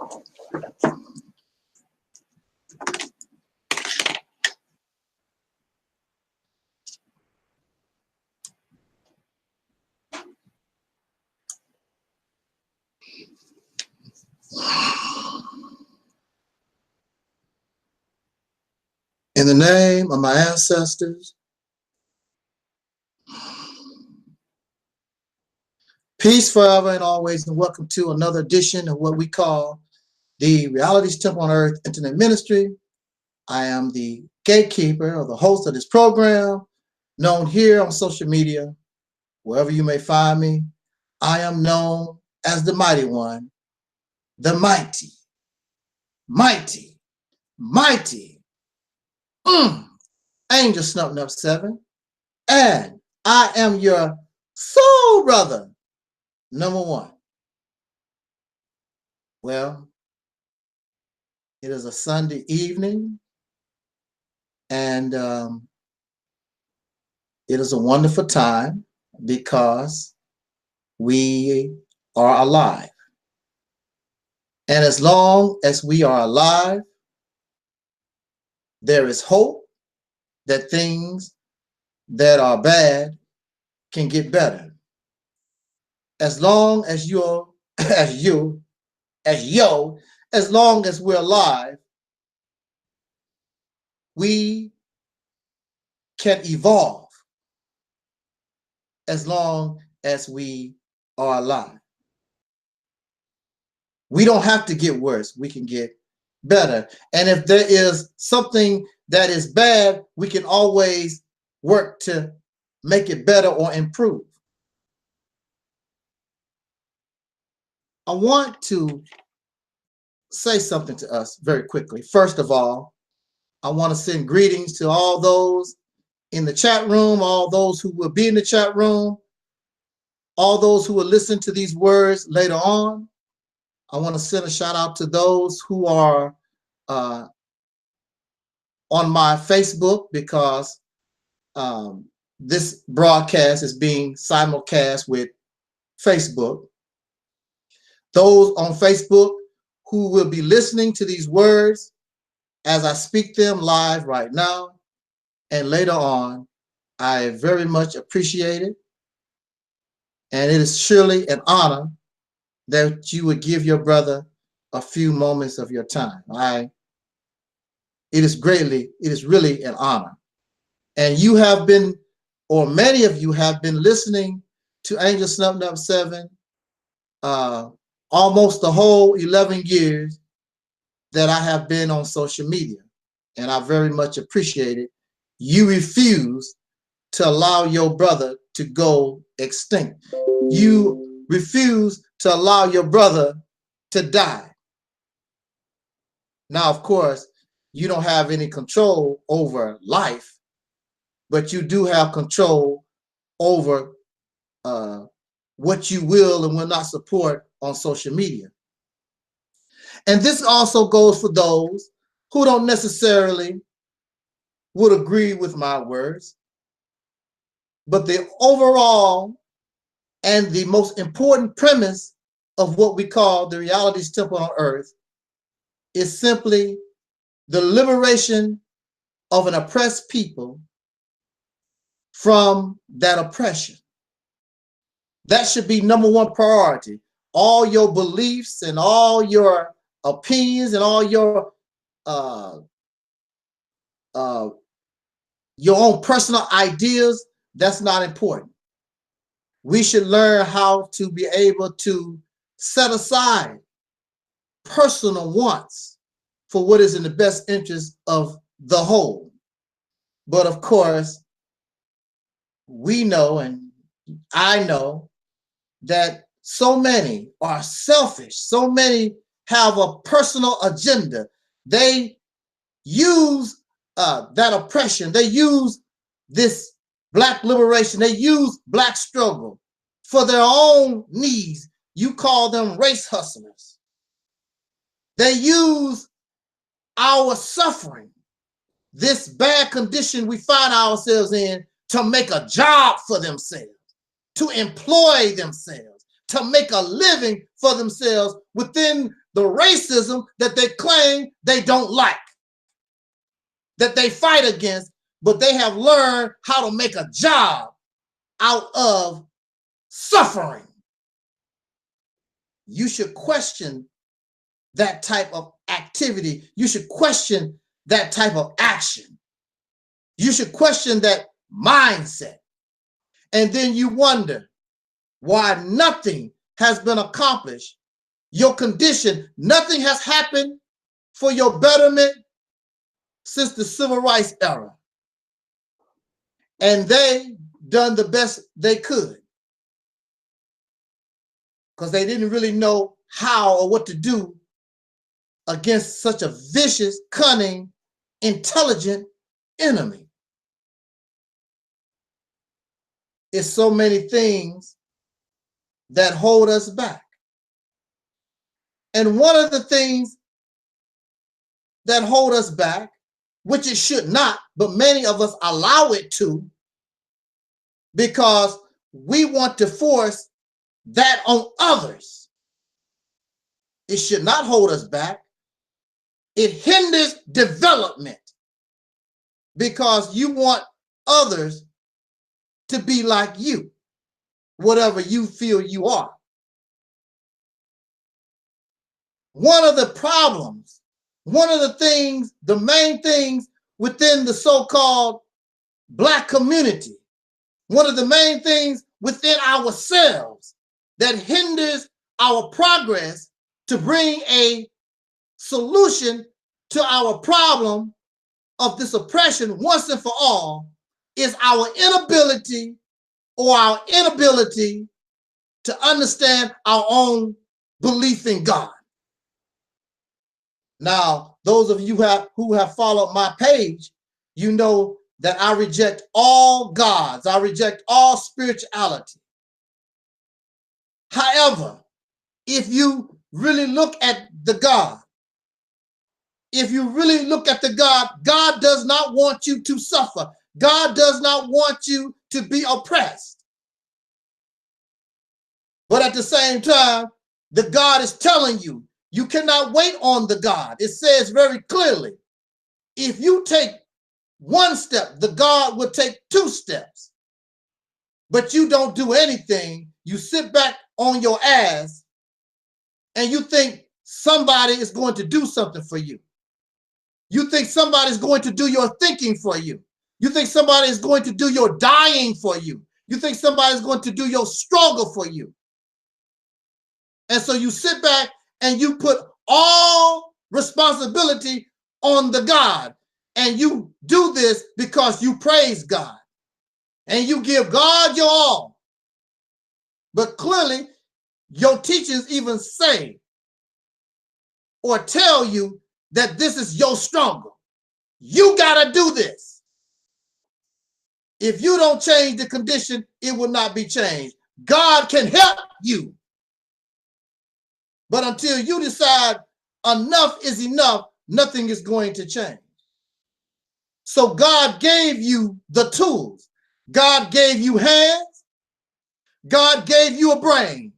In the name of my ancestors, peace forever and always, and welcome to another edition of what we call the Reality's Temple on Earth Internet Ministry. I am the gatekeeper or the host of this program, known here on social media, wherever you may find me. I am known as the Mighty One, the Mighty, Mighty, Mighty, Angel Snuffing Up 7, and I am your soul brother, number one. Well, it is a Sunday evening, and it is a wonderful time because we are alive. And as long as we are alive, there is hope that things that are bad can get better. As long as as long as we're alive, we can evolve as long as we are alive. We don't have to get worse, we can get better. And if there is something that is bad, we can always work to make it better or improve. I want to say something to us very quickly. First of all, I want to send greetings to all those in the chat room, all those who will be in the chat room, all those who will listen to these words later on. I want to send a shout out to those who are on my Facebook, because this broadcast is being simulcast with Facebook. Those on Facebook who will be listening to these words as I speak them live right now and later on, I very much appreciate it. And it is surely an honor that you would give your brother a few moments of your time. It is really an honor. And you have been, or many of you have been listening to Angel Snuffing Up 7 almost the whole 11 years that I have been on social media. And I very much appreciate it. You refuse to allow your brother to go extinct. You refuse to allow your brother to die. Now, of course, you don't have any control over life, but you do have control over what you will and will not support on social media. And this also goes for those who don't necessarily would agree with my words, but the overall and the most important premise of what we call the Reality's Temple on Earth is simply the liberation of an oppressed people from that oppression. That should be number one priority. All your beliefs and all your opinions and all your own personal ideas, that's not important. We should learn how to be able to set aside personal wants for what is in the best interest of the whole. But of course, we know, and I know, that so many are selfish. So many have a personal agenda. They use that oppression. They use this Black liberation. They use Black struggle for their own needs. You call them race hustlers. They use our suffering, this bad condition we find ourselves in, to make a job for themselves, to employ themselves, to make a living for themselves within the racism that they claim they don't like, that they fight against, but they have learned how to make a job out of suffering. You should question that type of activity. You should question that type of action. You should question that mindset. And then you wonder why nothing has been accomplished. Your condition, nothing has happened for your betterment since the civil rights era. And they done the best they could because they didn't really know how or what to do against such a vicious, cunning, intelligent enemy. It's so many things that hold us back. And one of the things that hold us back, which it should not, but many of us allow it to, because we want to force that on others. It should not hold us back. It hinders development because you want others to be like you, whatever you feel you are. One of the problems, one of the things, the main things within the so-called Black community, one of the main things within ourselves that hinders our progress to bring a solution to our problem of this oppression once and for all is our inability to understand our own belief in God. Now, those of you who have followed my page, you know that I reject all gods. I reject all spirituality. However, if you really look at the God, if you really look at the God, God does not want you to suffer. God does not want you to be oppressed. But at the same time, the God is telling you, you cannot wait on the God. It says very clearly, if you take one step, the God will take 2 steps. But you don't do anything. You sit back on your ass and you think somebody is going to do something for you. You think somebody's going to do your thinking for you. You think somebody is going to do your dying for you. You think somebody's going to do your struggle for you. And so you sit back and you put all responsibility on the God. And you do this because you praise God. And you give God your all. But clearly, your teachings even say or tell you that this is your struggle. You got to do this. If you don't change the condition, it will not be changed. God can help you. But until you decide enough is enough, nothing is going to change. So God gave you the tools. God gave you hands. God gave you a brain.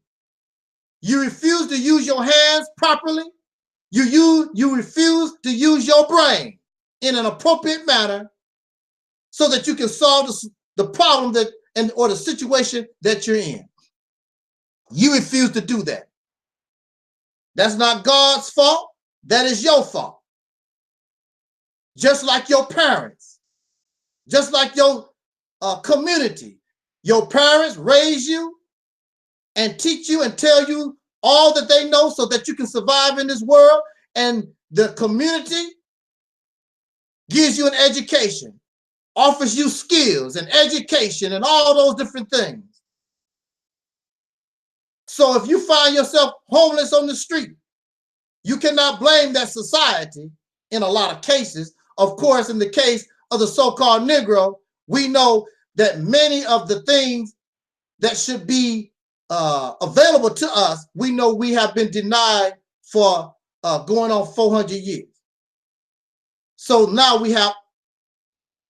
You refuse to use your hands properly. You refuse to use your brain in an appropriate manner so that you can solve the problem or the situation that you're in. You refuse to do that. That's not God's fault. That is your fault. Just like your parents, just like your community. Your parents raise you and teach you and tell you all that they know so that you can survive in this world. And the community gives you an education, offers you skills and education and all those different things. So if you find yourself homeless on the street, you cannot blame that society in a lot of cases. Of course, in the case of the so-called Negro, we know that many of the things that should be available to us, we know we have been denied for going on 400 years. So now we have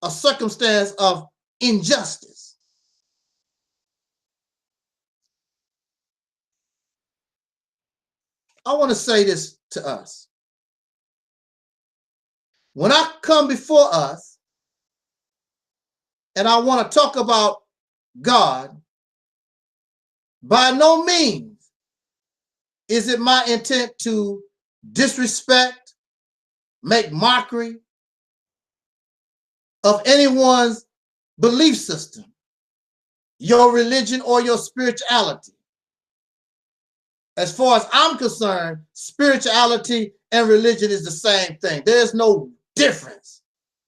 a circumstance of injustice. I want to say this to us. When I come before us and I want to talk about God, by no means is it my intent to disrespect, make mockery of anyone's belief system, your religion, or your spirituality. As far as I'm concerned, spirituality and religion is the same thing. There's no difference,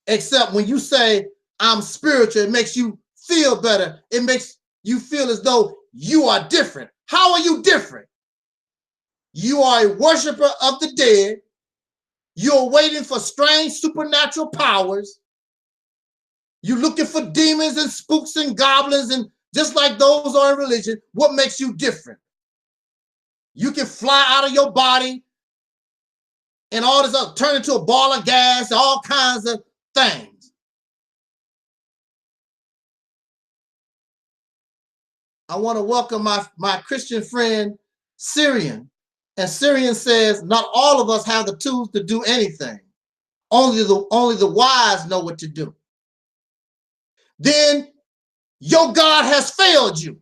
except when you say I'm spiritual, it makes you feel better. It makes you feel as though you are different. How are you different? You are a worshiper of the dead. You're waiting for strange supernatural powers. You're looking for demons and spooks and goblins, and just like those are in religion. What makes you different? You can fly out of your body and all this other, turn into a ball of gas, all kinds of things. I want to welcome my Christian friend, Syrian. And Syrian says, not all of us have the tools to do anything. Only the wise know what to do. Then your God has failed you.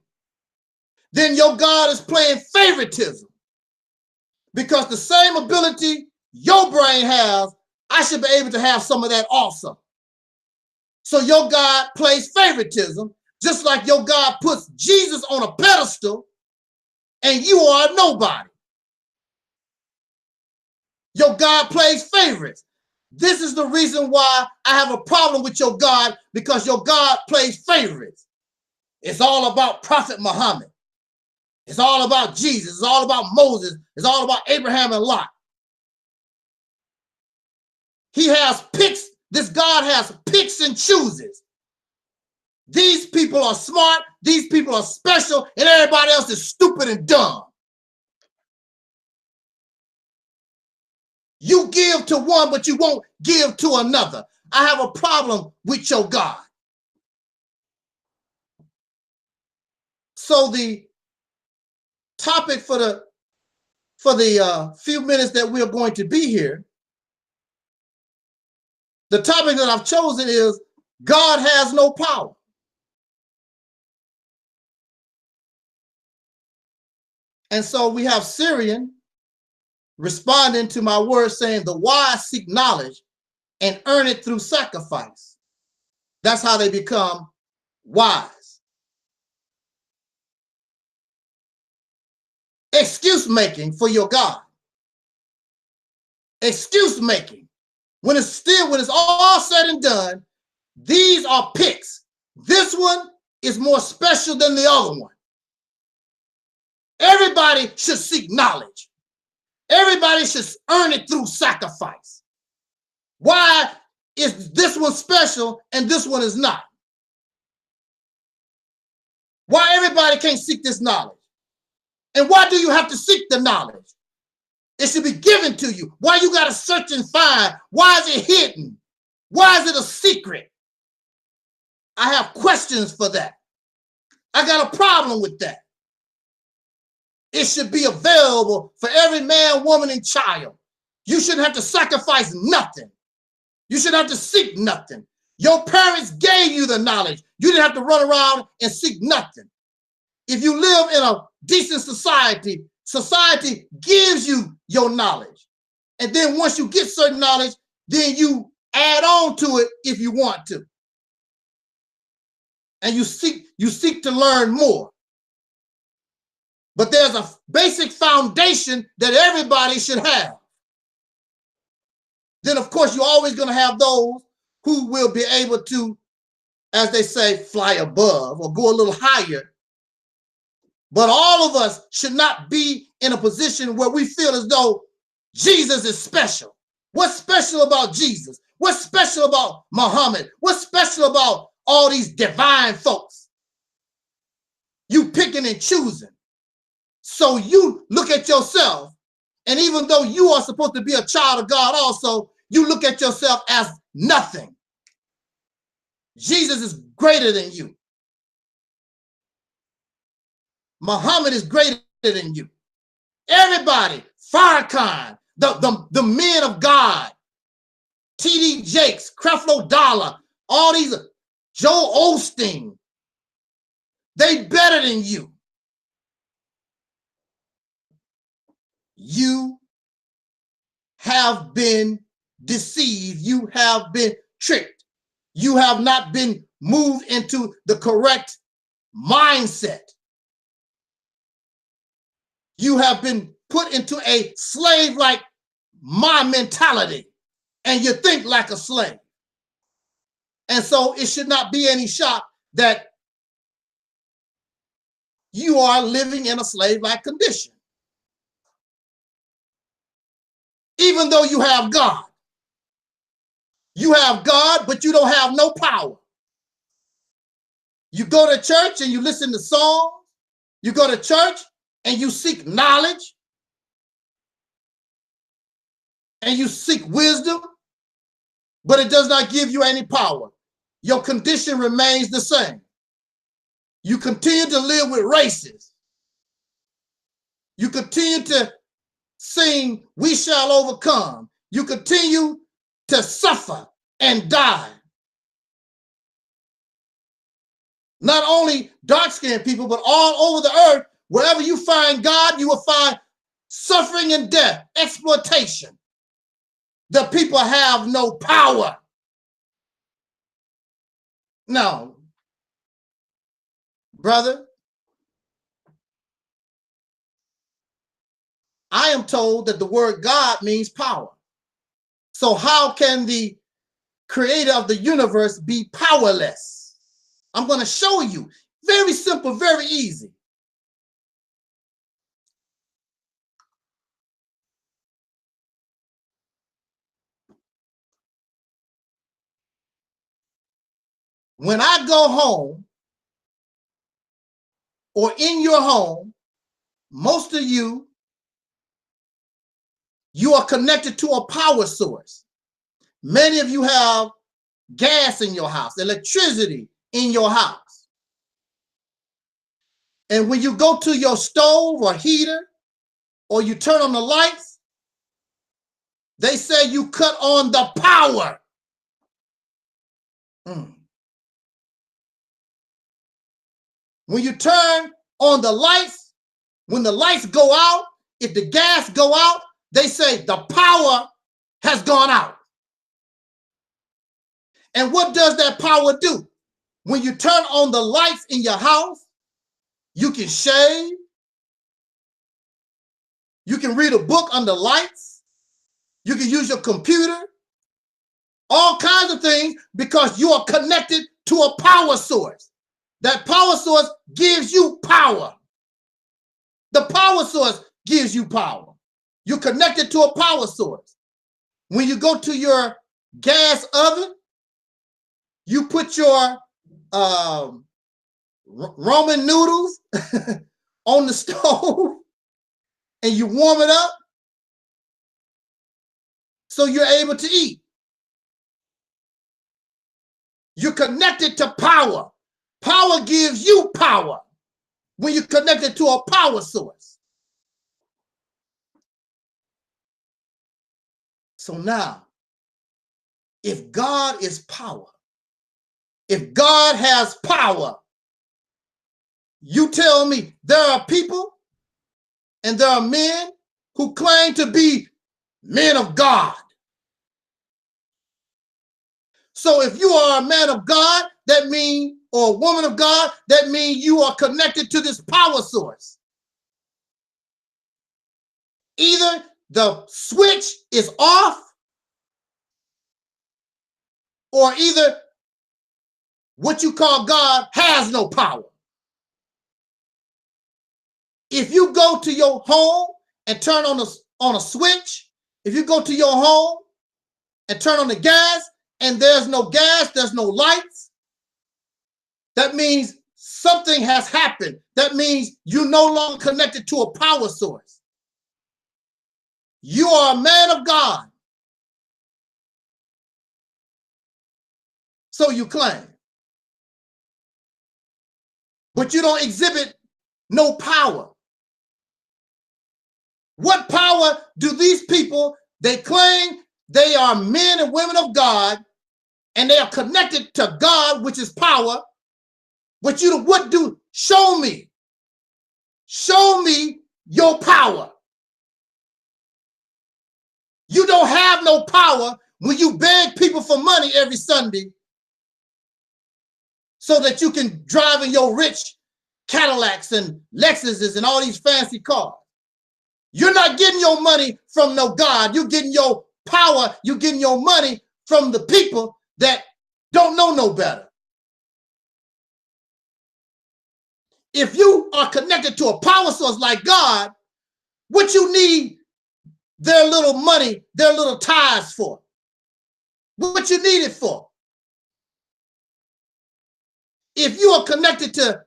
Then your God is playing favoritism. Because the same ability your brain has, I should be able to have some of that also. So your God plays favoritism, just like your God puts Jesus on a pedestal and you are a nobody. Your God plays favorites. This is the reason why I have a problem with your God, because your God plays favorites. It's all about Prophet Muhammad. It's all about Jesus. It's all about Moses. It's all about Abraham and Lot. He has picks. This God has picks and chooses. These people are smart. These people are special. And everybody else is stupid and dumb. You give to one, but you won't give to another. I have a problem with your God. So the topic for the few minutes that we're going to be here, the topic that I've chosen is God has no power. And so we have Syrian responding to my words saying the wise seek knowledge and earn it through sacrifice. That's how they become wise. Excuse making for your God. Excuse making. When it's all said and done, these are picks. This one is more special than the other one. Everybody should seek knowledge. Everybody should earn it through sacrifice. Why is this one special and this one is not? Why everybody can't seek this knowledge? And why do you have to seek the knowledge? It should be given to you. Why you got to search and find? Why is it hidden? Why is it a secret? I have questions for that. I got a problem with that. It should be available for every man, woman, and child. You shouldn't have to sacrifice nothing. You shouldn't have to seek nothing. Your parents gave you the knowledge. You didn't have to run around and seek nothing. If you live in a decent society, society gives you your knowledge. And then once you get certain knowledge, then you add on to it if you want to. And you seek to learn more. But there's a basic foundation that everybody should have. Then, of course, you're always going to have those who will be able to, as they say, fly above or go a little higher. But all of us should not be in a position where we feel as though Jesus is special. What's special about Jesus? What's special about Muhammad? What's special about all these divine folks? You picking and choosing. So you look at yourself, and even though you are supposed to be a child of God also, you look at yourself as nothing. Jesus is greater than you. Muhammad is greater than you. Everybody, Farrakhan, the men of God, T.D. Jakes, Creflo Dollar, all these, Joel Osteen, they better than you. You have been deceived. You have been tricked. You have not been moved into the correct mindset. You have been put into a slave-like mentality, and you think like a slave. And so it should not be any shock that you are living in a slave-like condition. Even though you have God. You have God, but you don't have no power. You go to church and you listen to songs. You go to church and you seek knowledge. And you seek wisdom, but it does not give you any power. Your condition remains the same. You continue to live with racists. You continue to sing, "We shall overcome." You continue to suffer and die. Not only dark-skinned people, but all over the earth, wherever you find God, you will find suffering and death, exploitation. The people have no power. Now, brother, I am told that the word God means power. So how can the creator of the universe be powerless? I'm going to show you. Very simple, very easy. When I go home, or in your home, most of you are connected to a power source. Many of you have gas in your house, electricity in your house. And when you go to your stove or heater, or you turn on the lights, they say you cut on the power. When you turn on the lights, when the lights go out, if the gas go out, they say the power has gone out. And what does that power do? When you turn on the lights in your house, you can shave. You can read a book under lights. You can use your computer. All kinds of things, because you are connected to a power source. That power source gives you power. The power source gives you power. You're connected to a power source. When you go to your gas oven, you put your ramen noodles on the stove and you warm it up so you're able to eat. You're connected to power. Power gives you power when you're connected to a power source. So now, if God is power, if God has power, you tell me there are people and there are men who claim to be men of God. So if you are a man of God, that means, or a woman of God, that means you are connected to this power source. Either the switch is off, or either what you call God has no power. If you go to your home and turn on a switch, if you go to your home and turn on the gas and there's no gas, there's no lights, that means something has happened. That means you're no longer connected to a power source. You are a man of God. So you claim. But you don't exhibit no power. What power do these people, they claim they are men and women of God, and they are connected to God, which is power. What do? Show me. Show me your power. You don't have no power when you beg people for money every Sunday so that you can drive in your rich Cadillacs and Lexuses and all these fancy cars. You're not getting your money from no God. You're getting your power. You're getting your money from the people that don't know no better. If you are connected to a power source like God, what you need their little money, their little tithes for? What you need it for? If you are connected to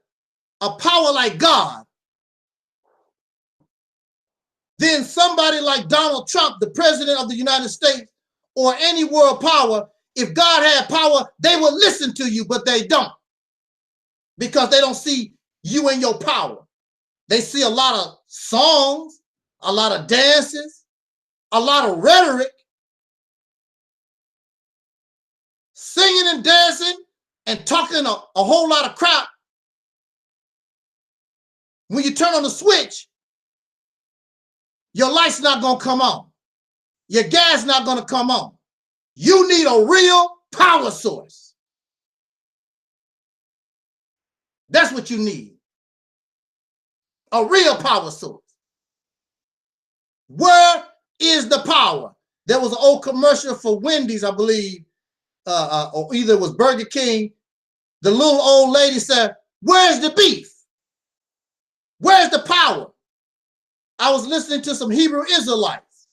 a power like God, then somebody like Donald Trump, the president of the United States, or any world power, if God had power, they would listen to you, but they don't. Because they don't see you and your power. They see a lot of songs, a lot of dances, a lot of rhetoric, singing and dancing and talking a whole lot of crap. When you turn on the switch, your light's not going to come on. Your gas not going to come on. You need a real power source. That's what you need. A real power source. Where is the power? There was an old commercial for Wendy's, I believe, or either it was Burger King. The little old lady said, "Where's the beef? Where's the power?" I was listening to some Hebrew Israelites.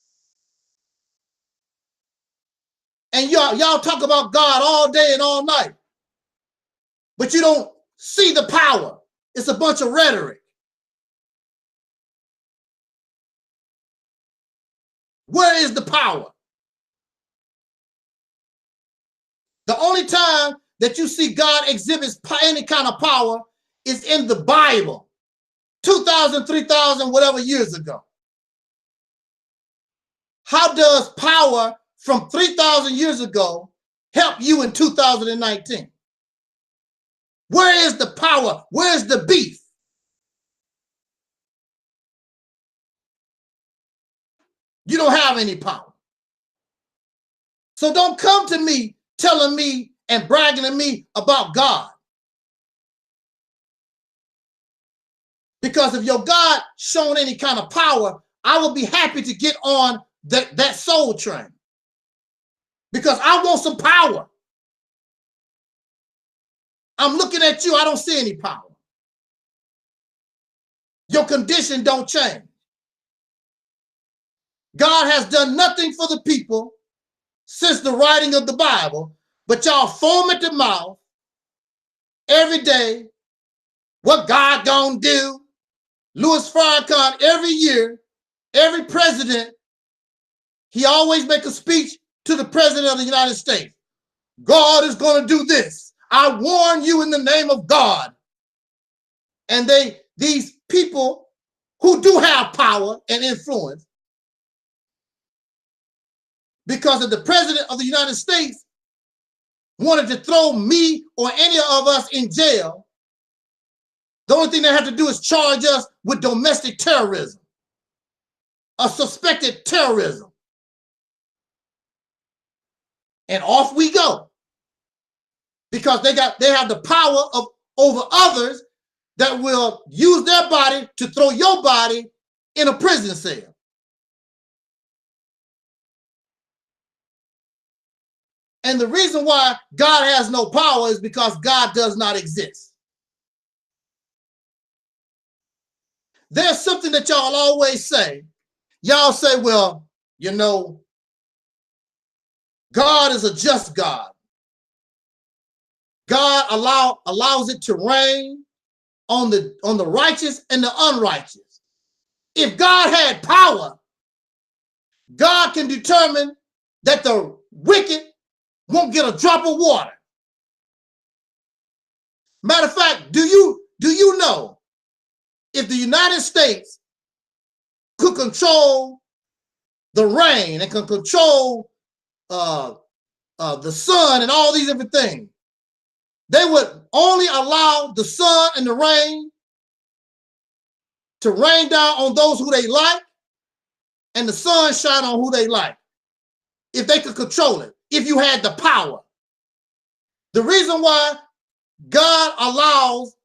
And y'all talk about God all day and all night. But you don't see the power. It's a bunch of rhetoric. Where is the power? The only time that you see God exhibits any kind of power is in the Bible. 2,000, 3,000, whatever years ago. How does power from 3,000 years ago help you in 2019? Where is the power? Where is the beef? You don't have any power. So don't come to me telling me and bragging to me about God. Because if your God shown any kind of power, I will be happy to get on that soul train. Because I want some power. I'm looking at you, I don't see any power. Your condition don't change. God has done nothing for the people since the writing of the Bible, but y'all foam at the mouth every day. What God gonna do? Louis Farrakhan, every year, every president, he always make a speech to the president of the United States. God is going to do this. I warn you in the name of God. And these people who do have power and influence, because if the president of the United States wanted to throw me or any of us in jail, the only thing they have to do is charge us with domestic terrorism, a suspected terrorism. And off we go. Because they have the power over others that will use their body to throw your body in a prison cell. And the reason why God has no power is because God does not exist. There's something that y'all always say. Y'all say, well, you know, God is a just God. God allows it to rain on the righteous and the unrighteous. If God had power, God can determine that the wicked won't get a drop of water. Matter of fact, do you know if the United States could could control the rain and can control the sun and all these different things, they would only allow the sun and the rain to rain down on those who they like and the sun shine on who they like, if they could control it, if you had the power. The reason why God allows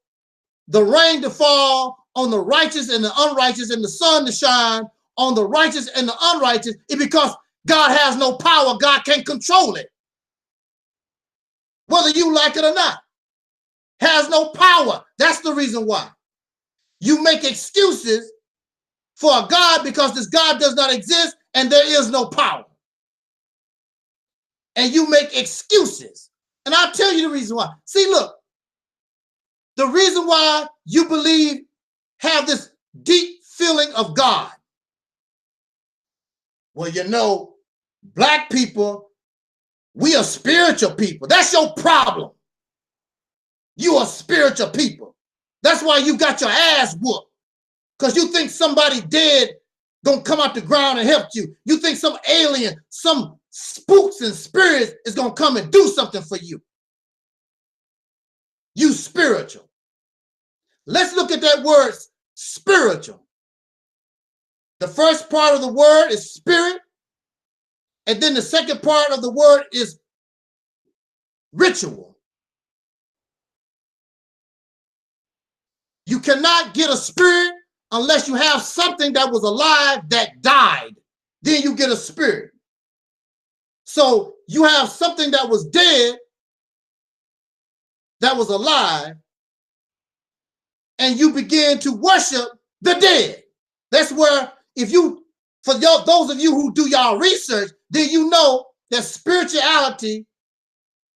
the rain to fall on the righteous and the unrighteous and the sun to shine on the righteous and the unrighteous is because God has no power. God can't control it. Whether you like it or not, has no power. That's the reason why. You make excuses for a God because this God does not exist and there is no power. And you make excuses. And I'll tell you the reason why. See, look, the reason why you believe, have this deep feeling of God. Well, you know, black people, we are spiritual people. That's your problem. You are spiritual people. That's why you got your ass whooped. Because you think somebody dead gonna come out the ground and help you. You think some alien, some spooks and spirits is gonna come and do something for you. You spiritual. Let's look at that word spiritual. The first part of the word is spirit, and then the second part of the word is ritual. You cannot get a spirit unless you have something that was alive that died. Then you get a spirit. So you have something that was dead that was alive, and you begin to worship the dead. That's where, if you, for y'all, those of you who do y'all research, then you know that spirituality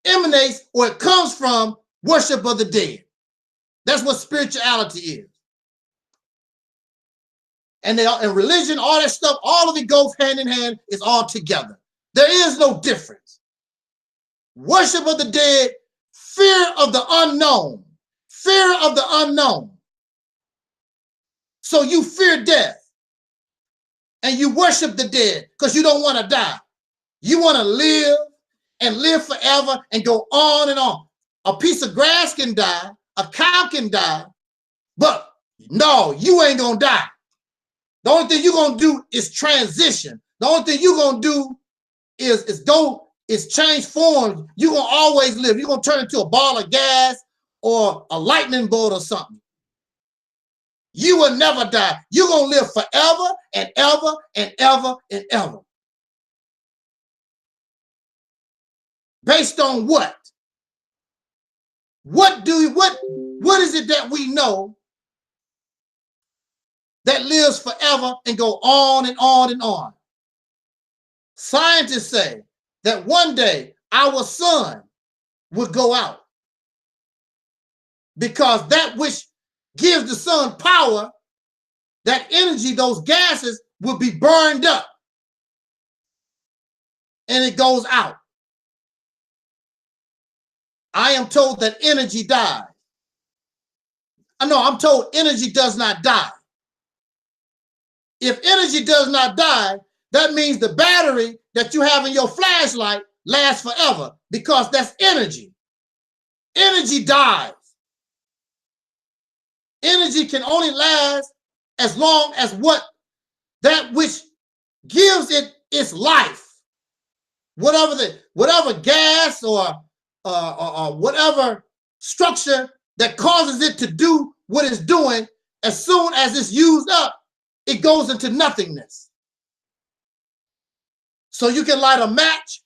emanates or it comes from worship of the dead. That's what spirituality is. And religion, all that stuff, all of it goes hand in hand. It's all together. There is no difference. Worship of the dead, fear of the unknown. Fear of the unknown. So you fear death. And you worship the dead because you don't want to die. You want to live and live forever and go on and on. A piece of grass can die. A cow can die. But no, you ain't going to die. The only thing you're going to do is transition. The only thing you're going to do is change forms. You're going to always live. You're going to turn into a ball of gas or a lightning bolt or something. You will never die. You're going to live forever and ever and ever and ever. Based on what? What is it that we know that lives forever and go on and on and on? Scientists say that one day our sun would go out because that which gives the sun power, that energy, those gases will be burned up and it goes out. I am told that energy dies. I'm told energy does not die. If energy does not die, that means the battery that you have in your flashlight lasts forever because that's energy. Energy dies. Energy can only last as long as that which gives it its life. Whatever gas or whatever structure that causes it to do what it's doing, as soon as it's used up, it goes into nothingness. So you can light a match.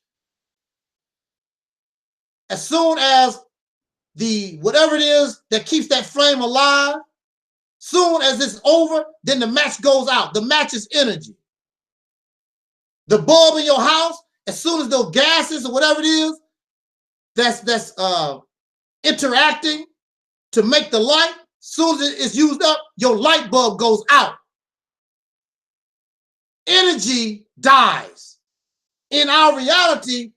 As soon as whatever it is that keeps that flame alive, soon as it's over, then the match goes out. The match is energy. The bulb in your house, as soon as those gases or whatever it is that's interacting to make the light, soon as it's used up, your light bulb goes out. Energy dies. In our reality,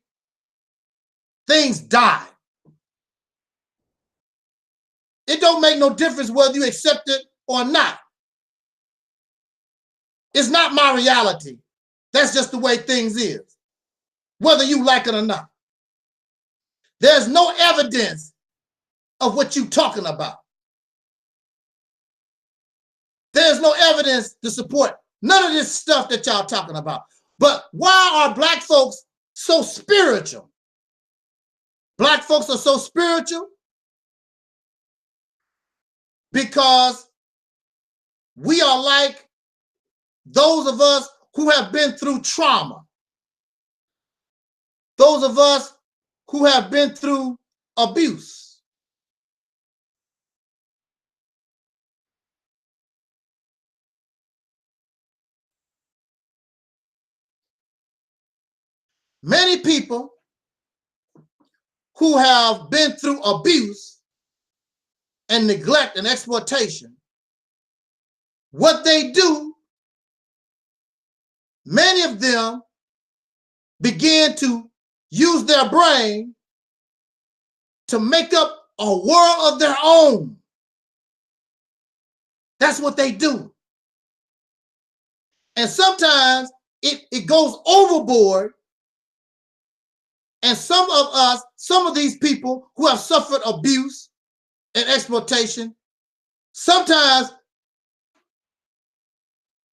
things die. It don't make no difference whether you accept it or not. It's not my reality. That's just the way things is, whether you like it or not. There's no evidence of what you're talking about. There's no evidence to support none of this stuff that y'all talking about. But why are black folks so spiritual? Black folks are so spiritual because we are like those of us who have been through trauma. Those of us who have been through abuse. Many people who have been through abuse and neglect and exploitation, what they do, many of them begin to use their brain to make up a world of their own. That's what they do. And sometimes it goes overboard. And some of these people who have suffered abuse and exploitation, sometimes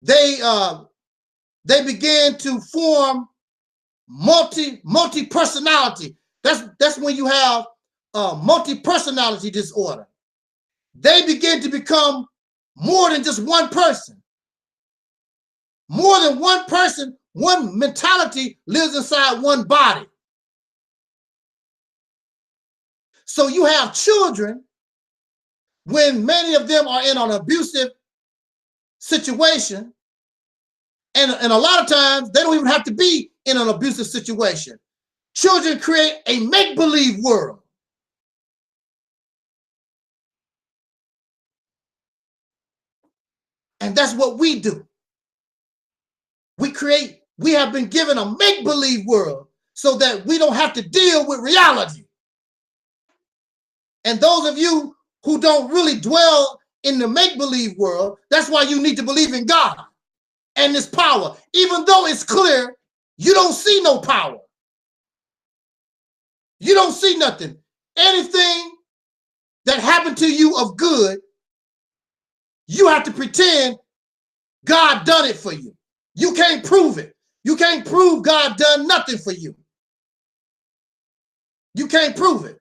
they begin to form multi-personality. That's when you have multi-personality disorder. They begin to become more than just one person. More than one person, one mentality lives inside one body. So you have children, when many of them are in an abusive situation, and a lot of times they don't even have to be in an abusive situation. Children create a make-believe world. And that's what we do. We have been given a make-believe world so that we don't have to deal with reality. And those of you who don't really dwell in the make-believe world, that's why you need to believe in God and His power. Even though it's clear, you don't see no power. You don't see nothing. Anything that happened to you of good, you have to pretend God done it for you. You can't prove it. You can't prove God done nothing for you. You can't prove it.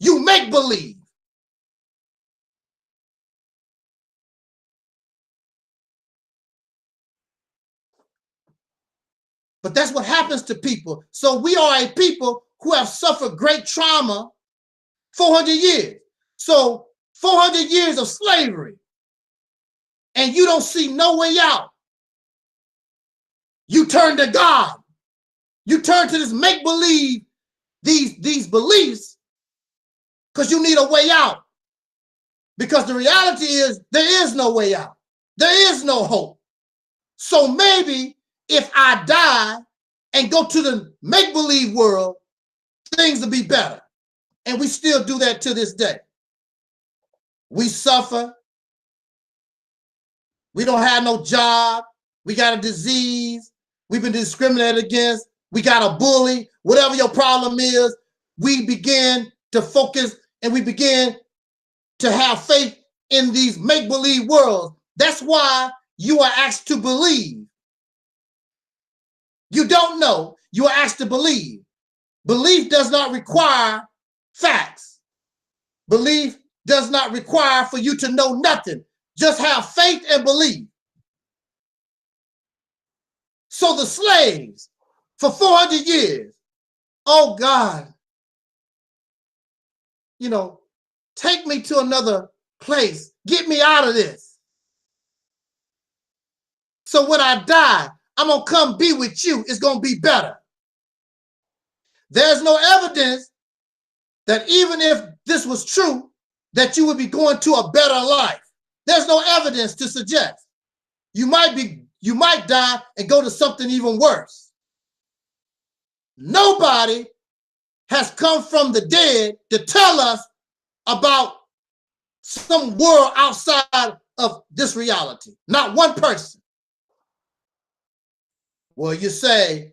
You make believe. But that's what happens to people. So we are a people who have suffered great trauma 400 years. So 400 years of slavery. And you don't see no way out. You turn to God. You turn to this make-believe, these beliefs, because you need a way out. Because the reality is there is no way out. There is no hope. So maybe if I die and go to the make-believe world, things will be better. And we still do that to this day. We suffer. We don't have no job. We got a disease. We've been discriminated against. We got a bully. Whatever your problem is, we begin to focus and we begin to have faith in these make-believe worlds. That's why you are asked to believe. You don't know. You are asked to believe. Belief does not require facts. Belief does not require for you to know nothing. Just have faith and believe. So the slaves for 400 years, oh God, you know, take me to another place. Get me out of this. So when I die, I'm going to come be with you. It's going to be better. There's no evidence that even if this was true, that you would be going to a better life. There's no evidence to suggest. You might die and go to something even worse. Nobody has come from the dead to tell us about some world outside of this reality. Not one person. Well, you say,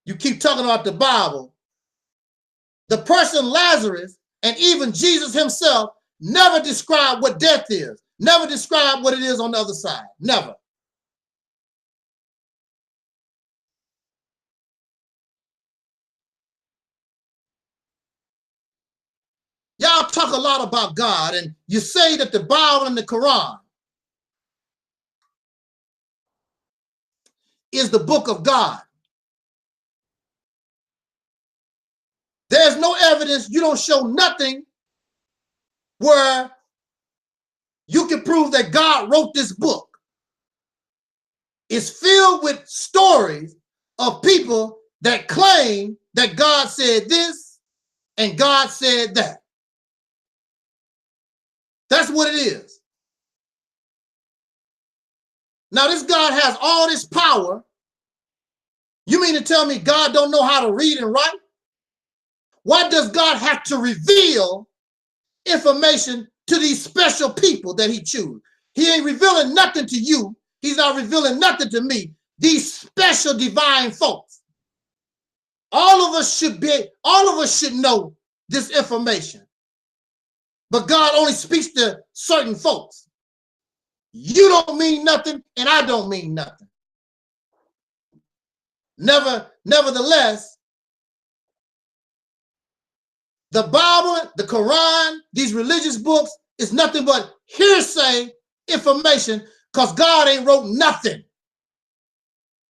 you keep talking about the Bible. The person Lazarus and even Jesus himself never described what death is, never described what it is on the other side, never. Y'all talk a lot about God, and you say that the Bible and the Quran is the book of God. There's no evidence, you don't show nothing where you can prove that God wrote this book. It's filled with stories of people that claim that God said this and God said that. That's what it is. Now, this God has all this power. You mean to tell me God don't know how to read and write? Why does God have to reveal information to these special people that he chooses? He ain't revealing nothing to you. He's not revealing nothing to me. These special divine folks. All of us should know this information. But God only speaks to certain folks. You don't mean nothing, and I don't mean nothing. Nevertheless, the Bible, the Quran, these religious books is nothing but hearsay information because God ain't wrote nothing.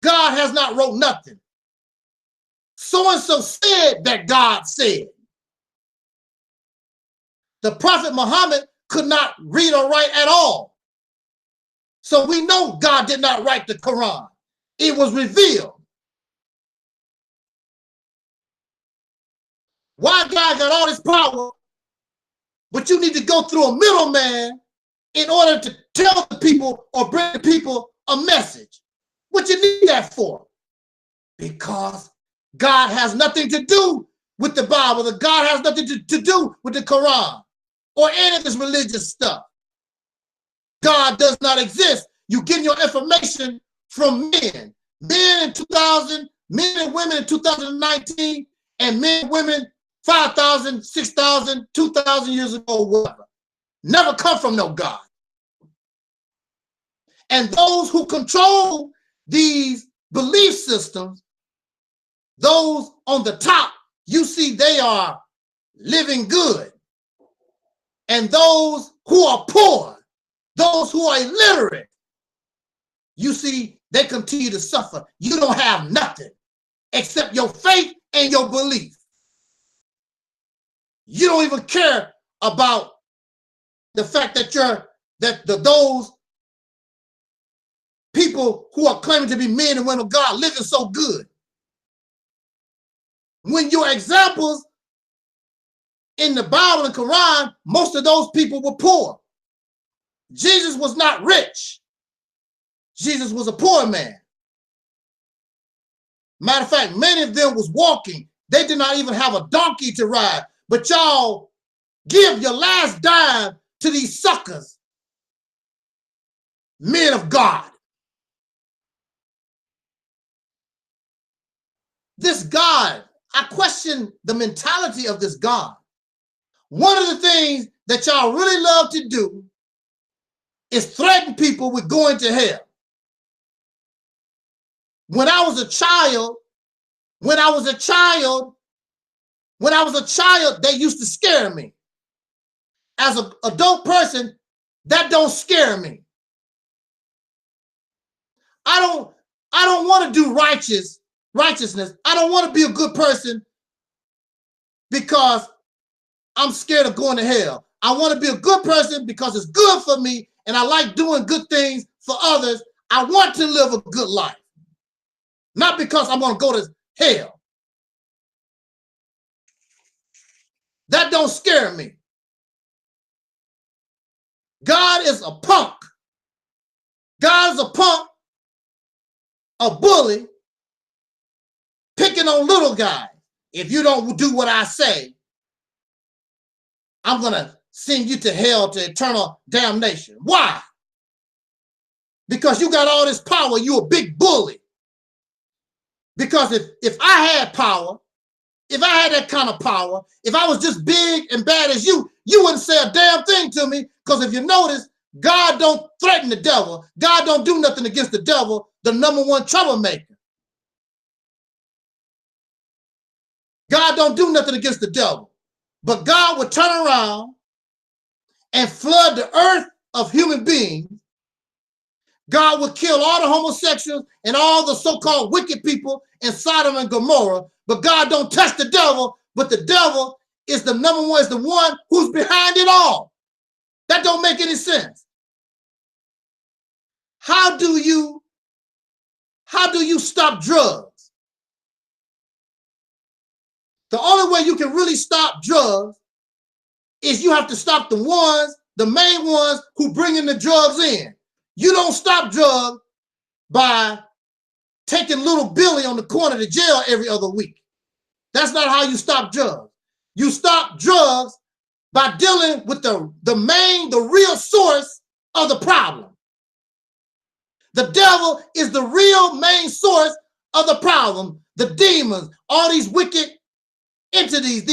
God has not wrote nothing. So-and-so said that God said. The Prophet Muhammad could not read or write at all. So we know God did not write the Quran. It was revealed. Why God got all this power, but you need to go through a middleman in order to tell the people or bring the people a message? What you need that for? Because God has nothing to do with the Bible. The God has nothing to do with the Quran or any of this religious stuff. God does not exist. You get your information from men. Men in 2000, men and women in 2019, and men and women 5,000, 6,000, 2,000 years ago, whatever. Never come from no God. And those who control these belief systems, those on the top, you see they are living good. And those who are poor, those who are illiterate, you see they continue to suffer. You don't have nothing except your faith and your belief. You don't even care about the fact that those people who are claiming to be men and women of God living so good. When your examples in the Bible and Quran, most of those people were poor. Jesus was not rich. Jesus was a poor man. Matter of fact, many of them was walking. They did not even have a donkey to ride. But y'all give your last dime to these suckers, men of God. This God, I question the mentality of this God. One of the things that y'all really love to do is threaten people with going to hell. When I was a child, they used to scare me. As an adult person, that don't scare me. I don't want to do righteousness. I don't want to be a good person because I'm scared of going to hell. I want to be a good person because it's good for me and I like doing good things for others. I want to live a good life. Not because I'm going to go to hell. That don't scare me. God is a punk. God is a punk, a bully, picking on little guys. If you don't do what I say, I'm going to send you to hell, to eternal damnation. Why? Because you got all this power. You a big bully. Because if I had power, if I had that kind of power, if I was just big and bad as you wouldn't say a damn thing to me. Because if you notice, God don't threaten the devil. God don't do nothing against the devil, the #1 troublemaker. God don't do nothing against the devil. But God would turn around and flood the earth of human beings. God would kill all the homosexuals and all the so-called wicked people in Sodom and Gomorrah. But God don't touch the devil. But the devil is the #1, is the one who's behind it all. That don't make any sense. How do you stop drugs? The only way you can really stop drugs is you have to stop the main ones who bring in the drugs in. You don't stop drugs by taking little Billy on the corner to jail every other week. That's not how you stop drugs. You stop drugs by dealing with the real source of the problem. The devil is the real main source of the problem. The demons, all these wicked entities,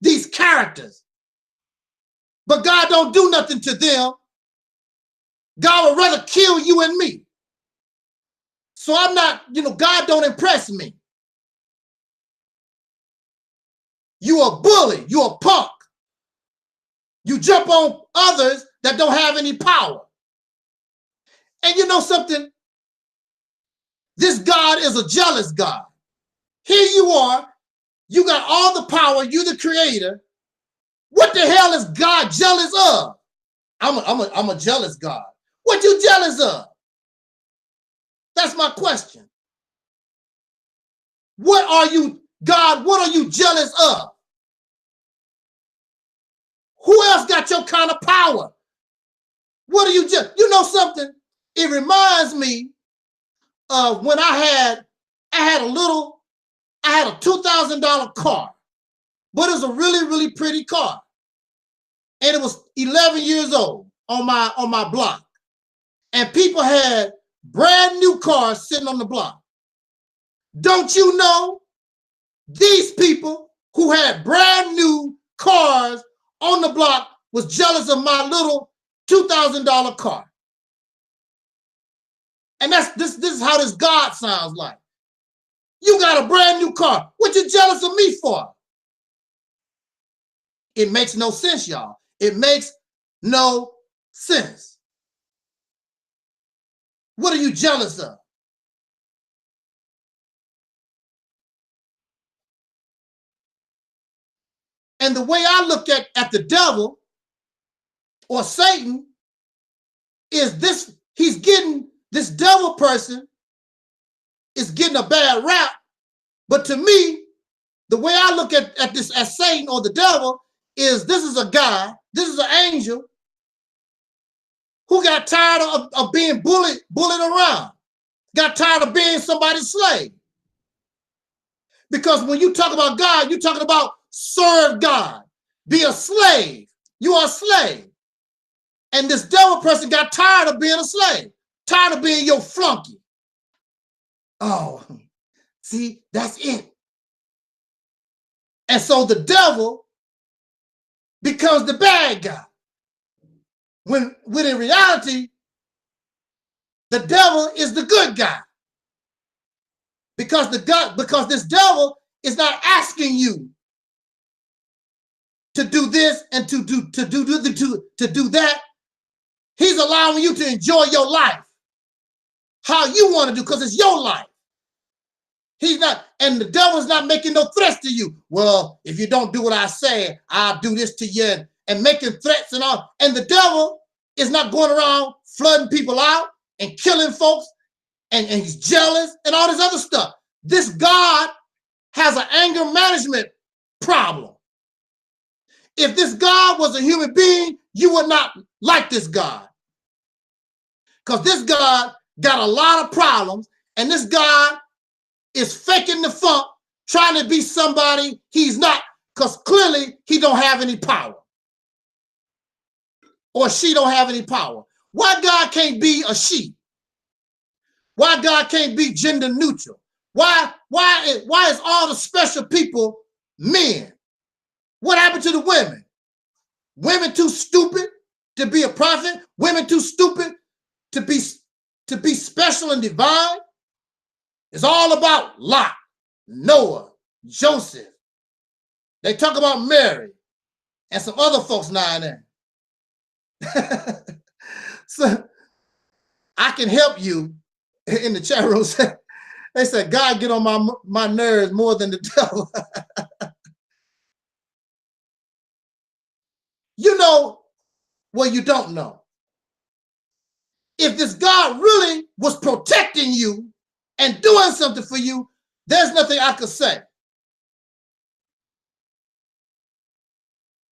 these characters. But God don't do nothing to them. God would rather kill you and me. So I'm not, God don't impress me. You a bully, you a punk. You jump on others that don't have any power. And you know something? This God is a jealous God. Here you are, you got all the power, you're the creator. What the hell is God jealous of? I'm a jealous God. What you jealous of? That's my question. What are you, God, what are you jealous of? Who else got your kind of power? What are you jealous? You know something? It reminds me of when I had a $2,000 car, but it was a really, really pretty car. And it was 11 years old on my block. And people had brand new cars sitting on the block. Don't you know these people who had brand new cars on the block was jealous of my little $2,000 car? And this is how this God sounds like. You got a brand new car. What you jealous of me for? It makes no sense, y'all. It makes no sense. What are you jealous of? And the way I look at the devil or Satan is this devil person is getting a bad rap. But to me, the way I look at this as Satan or the devil is this is a guy, this is an angel who got tired of being bullied around, got tired of being somebody's slave. Because when you talk about God, you're talking about serve God, be a slave. You are a slave. And this devil person got tired of being a slave, tired of being your flunky. Oh, see, that's it. And so the devil becomes the bad guy. When in reality, the devil is the good guy. Because this devil is not asking you to do this and to do that. He's allowing you to enjoy your life how you want to do, because it's your life. He's not, and the devil's not making no threats to you. Well, if you don't do what I say, I'll do this to you, and making threats and all. And the devil is not going around flooding people out and killing folks, and he's jealous and all this other stuff. This God has an anger management problem. If this God was a human being, you would not like this God. Because this God got a lot of problems, and this God is faking the funk, trying to be somebody he's not, because clearly he don't have any power. Or she don't have any power. Why God can't be a she? Why God can't be gender neutral? Why is all the special people men? What happened to the women? Women too stupid to be a prophet? Women too stupid to be special and divine? It's all about Lot, Noah, Joseph. They talk about Mary and some other folks now and then. So I can help you in the chat room. They said, God get on my nerves more than the devil. You know what you don't know. If this God really was protecting you and doing something for you, there's nothing I could say.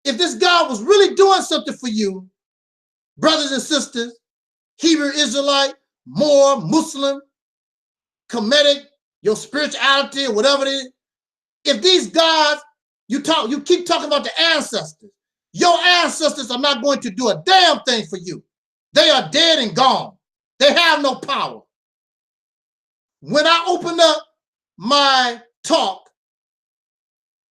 If this God was really doing something for you, brothers and sisters, Hebrew Israelite, Moor, Muslim, Kemetic, your spirituality or whatever it is, if these gods, you keep talking about the ancestors. Your ancestors are not going to do a damn thing for you. They are dead and gone. They have no power. When I open up my talk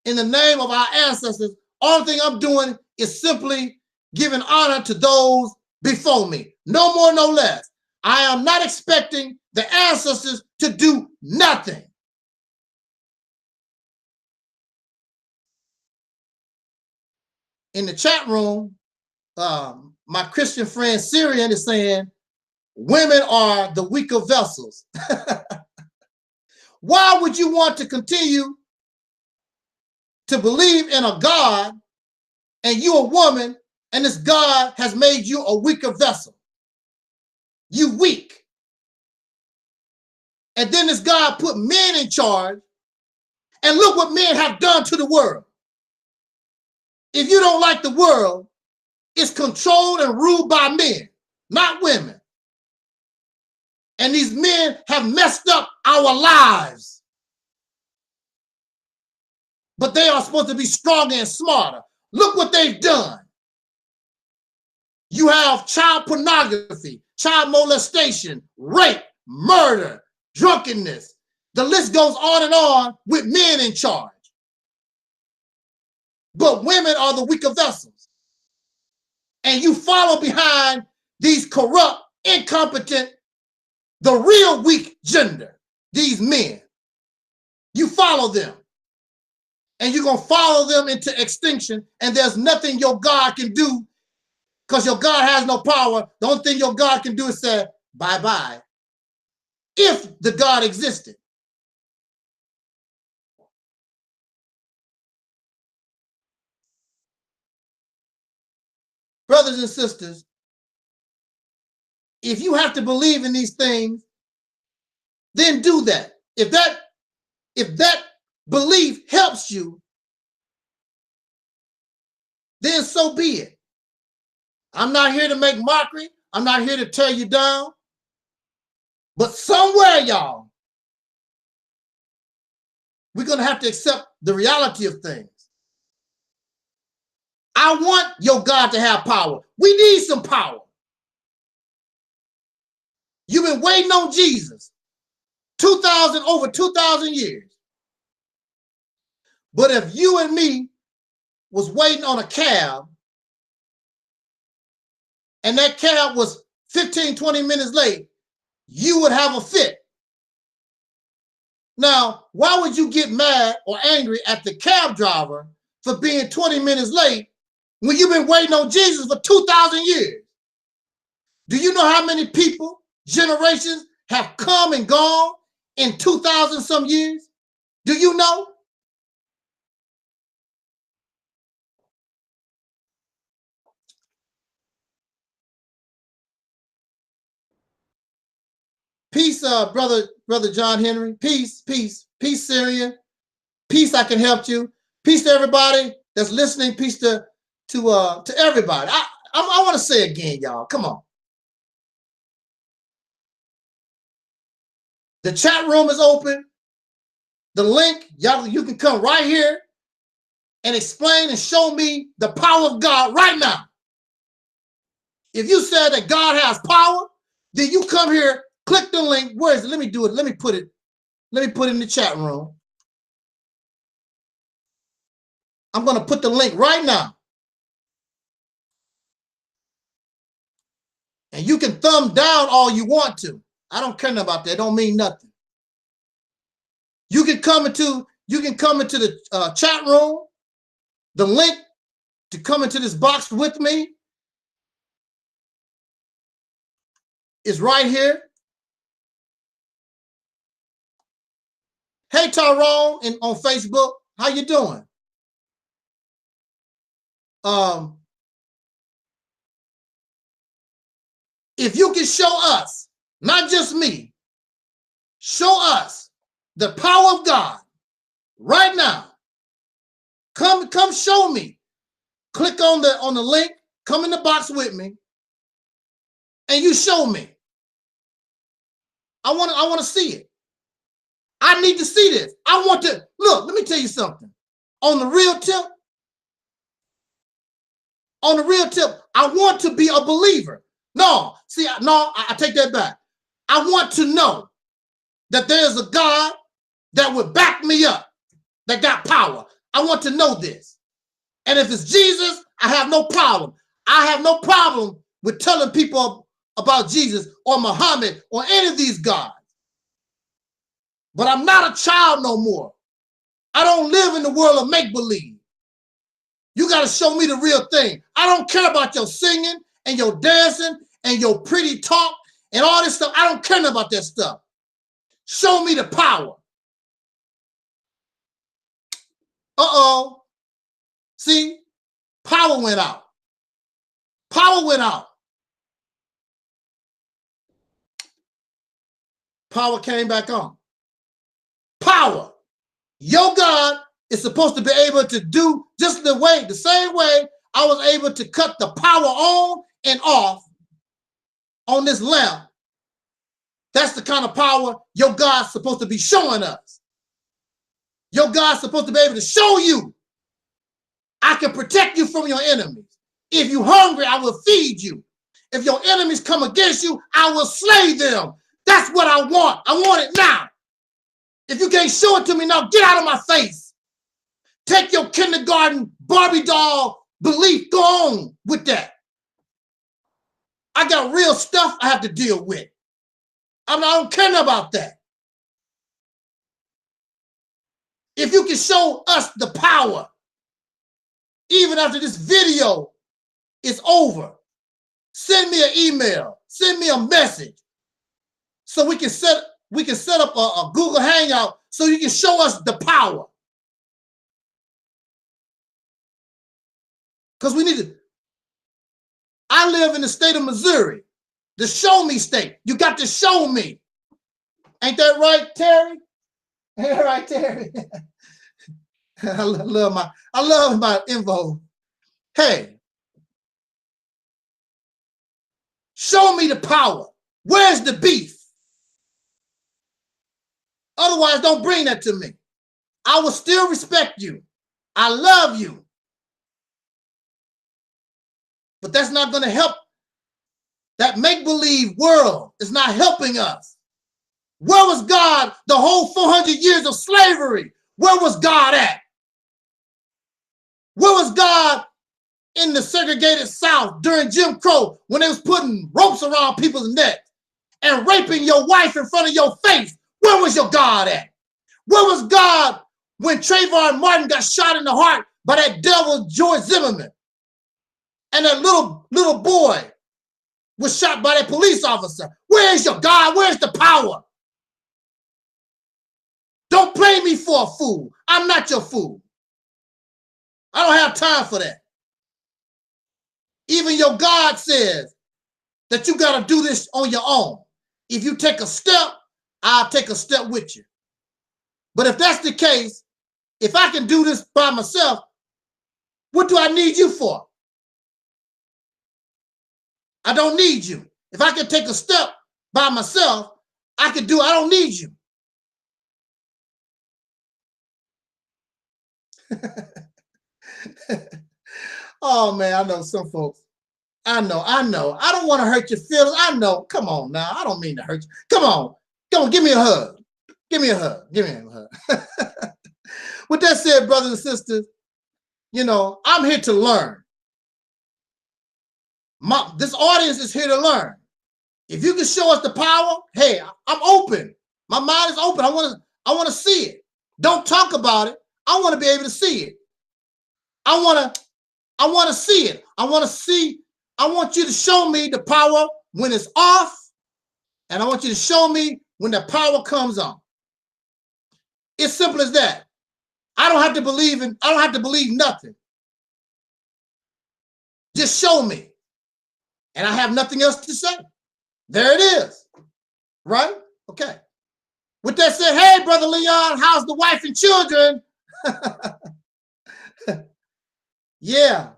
in the name of our ancestors, all thing I'm doing is simply giving honor to those before me. No more, no less. I am not expecting the ancestors to do nothing. In the chat room, my Christian friend Syrian is saying, women are the weaker vessels. Why would you want to continue to believe in a God and you're a woman and this God has made you a weaker vessel? You weak. And then this God put men in charge, and look what men have done to the world. If you don't like the world, it's controlled and ruled by men, not women. And these men have messed up our lives. But they are supposed to be stronger and smarter. Look what they've done. You have child pornography, child molestation, rape, murder, drunkenness. The list goes on and on with men in charge. But women are the weaker vessels. And you follow behind these corrupt, incompetent, the real weak gender, these men. You follow them. And you're going to follow them into extinction, and there's nothing your God can do because your God has no power. The only thing your God can do is say, bye-bye, if the God existed. Brothers and sisters, if you have to believe in these things, then do that. If that belief helps you, then so be it. I'm not here to make mockery. I'm not here to tear you down. But somewhere, y'all, we're going to have to accept the reality of things. I want your God to have power. We need some power. You've been waiting on Jesus over 2,000 years. But if you and me was waiting on a cab and that cab was 15, 20 minutes late, you would have a fit. Now, why would you get mad or angry at the cab driver for being 20 minutes late when you've been waiting on Jesus for 2,000 years? Do you know how many people, generations, have come and gone in 2,000 some years? Do you know? Peace, brother John Henry. Peace, peace, peace, Syrian. Peace, I can help you. Peace to everybody that's listening. Peace to everybody. I want to say again, y'all. Come on. The chat room is open. The link, y'all, you can come right here and explain and show me the power of God right now. If you said that God has power, then you come here, click the link. Where is it? Let me do it. Let me put it in the chat room. I'm going to put the link right now. And you can thumb down all you want to. I don't care about that. It don't mean nothing. You can come into the chat room. The link to come into this box with me is right here. Hey, Tyrone, on Facebook, how you doing? If you can show us, not just me, show us the power of God right now. Come show me. Click on the link, come in the box with me, and you show me. I want to see it. I need to see this. I want to look, let me tell you something. On the real tip, I want to be a believer. No, see, no, I take that back. I want to know that there's a God that would back me up, that got power. I want to know this. And if it's Jesus, I have no problem. I have no problem with telling people about Jesus or Muhammad or any of these gods. But I'm not a child no more. I don't live in the world of make-believe. You got to show me the real thing. I don't care about your singing and your dancing and your pretty talk and all this stuff. I don't care about that stuff. Show me the power. Uh-oh. See? Power went out. Power went out. Power came back on. Power. Your God is supposed to be able to do just the same way I was able to cut the power on and off on this lamp. That's the kind of power your God's supposed to be showing us. Your God's supposed to be able to show you. I can protect you from your enemies. If you're hungry, I will feed you. If your enemies come against you, I will slay them. That's what I want. I want it now. If you can't show it to me now, get out of my face. Take your kindergarten Barbie doll belief. Go on with that. I got real stuff I have to deal with. I don't care about that. If you can show us the power, even after this video is over, send me an email, send me a message, so we can set up a Google Hangout so you can show us the power. Because we need to. I live in the state of Missouri, the show me state. You got to show me. Ain't that right, Terry? Ain't that right, Terry? I love my info. Hey, show me the power. Where's the beef? Otherwise, don't bring that to me. I will still respect you. I love you. But that's not going to help. That make-believe world is not helping us. Where was God the whole 400 years of slavery? Where was God at? Where was God in the segregated South during Jim Crow when they was putting ropes around people's necks and raping your wife in front of your face? Where was your God at? Where was God when Trayvon Martin got shot in the heart by that devil George Zimmerman? And that little boy was shot by that police officer. Where's your God? Where's the power? Don't play me for a fool. I'm not your fool. I don't have time for that. Even your God says that you got to do this on your own. If you take a step, I'll take a step with you. But if that's the case, if I can do this by myself, what do I need you for? I don't need you. If I can take a step by myself, I don't need you. Oh man, I know some folks. I know. I don't want to hurt your feelings. I know. Come on now. I don't mean to hurt you. Come on. Give me a hug. Give me a hug. Give me a hug. With that said, brothers and sisters, you know, I'm here to learn. This audience is here to learn. If you can show us the power, hey, I'm open. My mind is open. I want to see it. Don't talk about it. I want to be able to see it. I want to see it. I want you to show me the power when it's off, and I want you to show me when the power comes on. It's simple as that. I don't have to believe nothing. Just show me. And I have nothing else to say. There it is. Right? Okay. With that said, hey, Brother Leon, how's the wife and children? Yeah.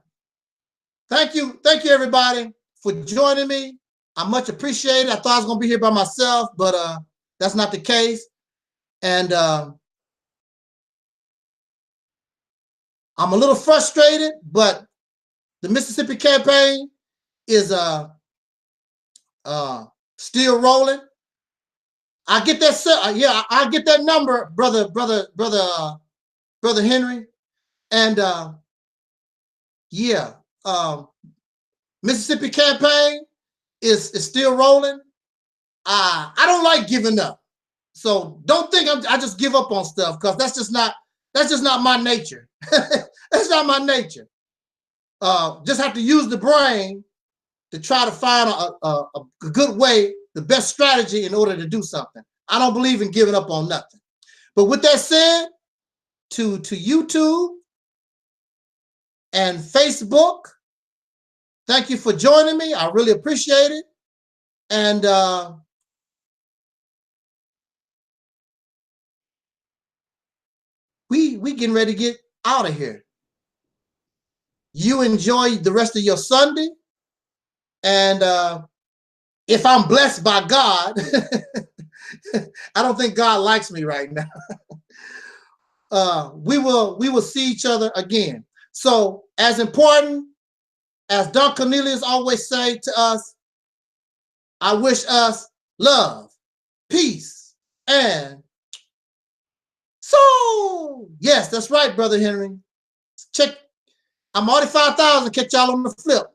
Thank you, everybody, for joining me. I much appreciate it. I thought I was going to be here by myself, but that's not the case. And I'm a little frustrated, but the Mississippi campaign is still rolling. I get that. Yeah, I get that number, brother Henry, and yeah, Mississippi campaign is still rolling. I don't like giving up, so don't think I just give up on stuff, because that's just not my nature. That's not my nature. Just have to use the brain to try to find a good way, the best strategy in order to do something. I don't believe in giving up on nothing. But with that said, to YouTube and Facebook, thank you for joining me. I really appreciate it. And we getting ready to get out of here. You enjoy the rest of your Sunday. And if I'm blessed by God, I don't think God likes me right now. We will see each other again. So as important as Don Cornelius always say to us, I wish us love, peace, and so yes, that's right, Brother Henry. Check. I'm already 5,000. Catch y'all on the flip.